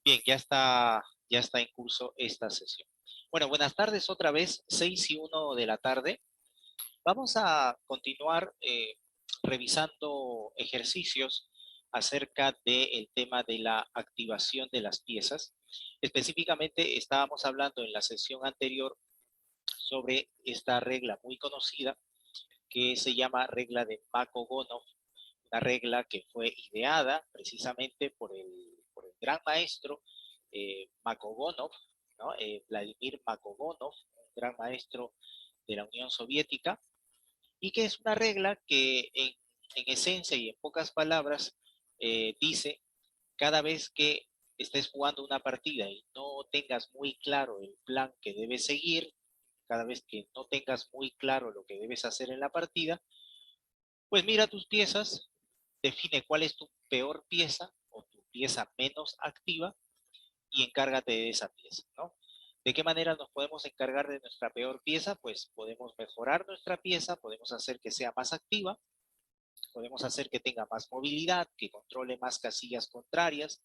Bien, ya está en curso esta sesión. Bueno, buenas tardes otra vez, 6:01 de la tarde. Vamos a continuar revisando ejercicios acerca del tema de la activación de las piezas. Específicamente estábamos hablando en la sesión anterior sobre esta regla muy conocida que se llama regla de Makogónov, una regla que fue ideada precisamente por el gran maestro Makogónov, ¿no? Vladimir Makogónov, un gran maestro de la Unión Soviética, y que es una regla que en esencia y en pocas palabras dice, cada vez que estés jugando una partida y no tengas muy claro el plan que debes seguir, cada vez que no tengas muy claro lo que debes hacer en la partida, pues mira tus piezas, define cuál es tu peor pieza o tu pieza menos activa y encárgate de esa pieza, ¿no? ¿De qué manera nos podemos encargar de nuestra peor pieza? Pues podemos mejorar nuestra pieza, podemos hacer que sea más activa, podemos hacer que tenga más movilidad, que controle más casillas contrarias,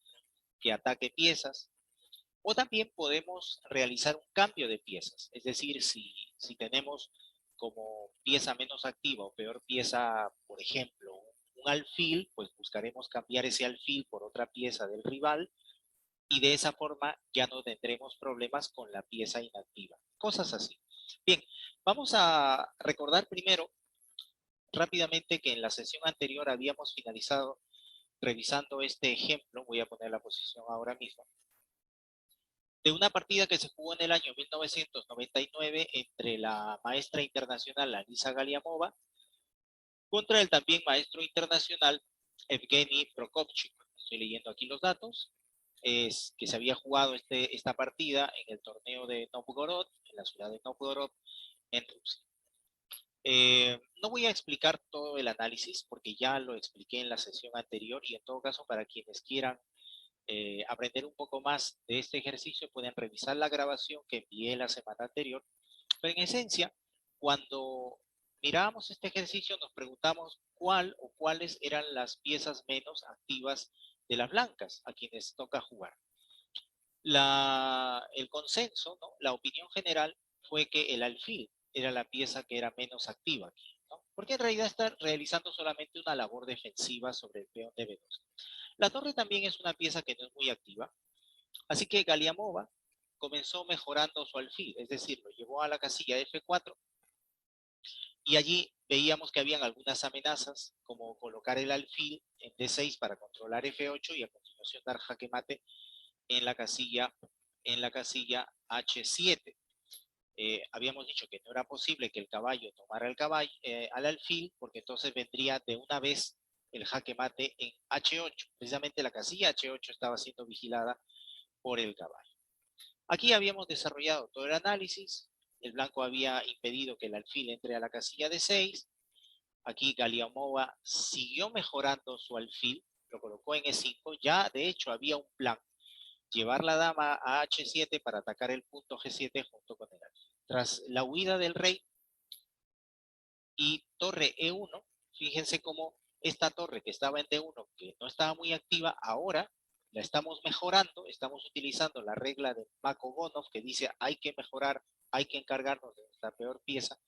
que ataque piezas, o también podemos realizar un cambio de piezas, es decir, si tenemos como pieza menos activa o peor pieza, por ejemplo, un alfil, pues buscaremos cambiar ese alfil por otra pieza del rival y de esa forma ya no tendremos problemas con la pieza inactiva. Cosas así. Bien, vamos a recordar primero rápidamente que en la sesión anterior habíamos finalizado revisando este ejemplo, voy a poner la posición ahora mismo, de una partida que se jugó en el año 1999 entre la maestra internacional Alisa Galiamova contra el también maestro internacional Evgeny Prokopchik. Estoy leyendo aquí los datos. Es que se había jugado esta partida en el torneo de Novgorod, en la ciudad de Novgorod, en Rusia. No voy a explicar todo el análisis porque ya lo expliqué en la sesión anterior y en todo caso para quienes quieran aprender un poco más de este ejercicio pueden revisar la grabación que envié la semana anterior. Pero en esencia, cuando mirábamos este ejercicio nos preguntamos cuál o cuáles eran las piezas menos activas de las blancas a quienes toca jugar. El consenso, ¿no? La opinión general fue que el alfil era la pieza que era menos activa aquí, ¿no? Porque en realidad está realizando solamente una labor defensiva sobre el peón de B2. La torre también es una pieza que no es muy activa, así que Galiamova comenzó mejorando su alfil, es decir, lo llevó a la casilla F4 y allí veíamos que habían algunas amenazas, como colocar el alfil en D6 para controlar F8 y a continuación dar jaque mate en la casilla H7. Habíamos dicho que no era posible que el caballo tomara al alfil, porque entonces vendría de una vez el jaque mate en H8. Precisamente la casilla H8 estaba siendo vigilada por el caballo. Aquí habíamos desarrollado todo el análisis. El blanco había impedido que el alfil entre a la casilla de 6. Aquí Galiamova siguió mejorando su alfil, lo colocó en E5. Ya de hecho había un plan, llevar la dama a H7 para atacar el punto G7 junto con el alfil. Tras la huida del rey y torre E1, fíjense cómo esta torre que estaba en D1, que no estaba muy activa, ahora la estamos mejorando, estamos utilizando la regla de Makogónov que dice hay que mejorar, hay que encargarnos de nuestra peor pieza.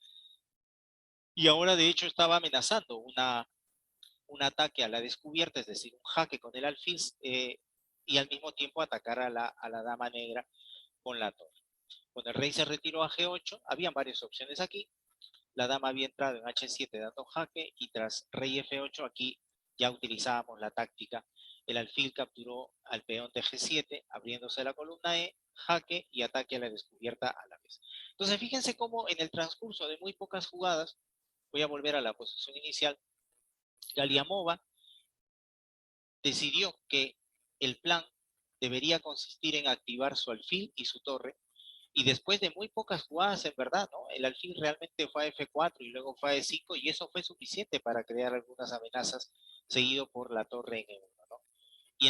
Y ahora de hecho estaba amenazando un ataque a la descubierta, es decir, un jaque con el alfil y al mismo tiempo atacar a la dama negra con la torre. Cuando el rey se retiró a G8, habían varias opciones aquí. La dama había entrado en H7 dando jaque y tras rey F8 aquí ya utilizábamos la táctica. El alfil capturó al peón de G7 abriéndose la columna E, jaque y ataque a la descubierta a la vez. Entonces fíjense cómo en el transcurso de muy pocas jugadas, voy a volver a la posición inicial, Galiamova decidió que el plan debería consistir en activar su alfil y su torre. Y después de muy pocas jugadas, en verdad, ¿no? El alfil realmente fue a F4 y luego fue a E5 y eso fue suficiente para crear algunas amenazas, seguido por la torre en E1.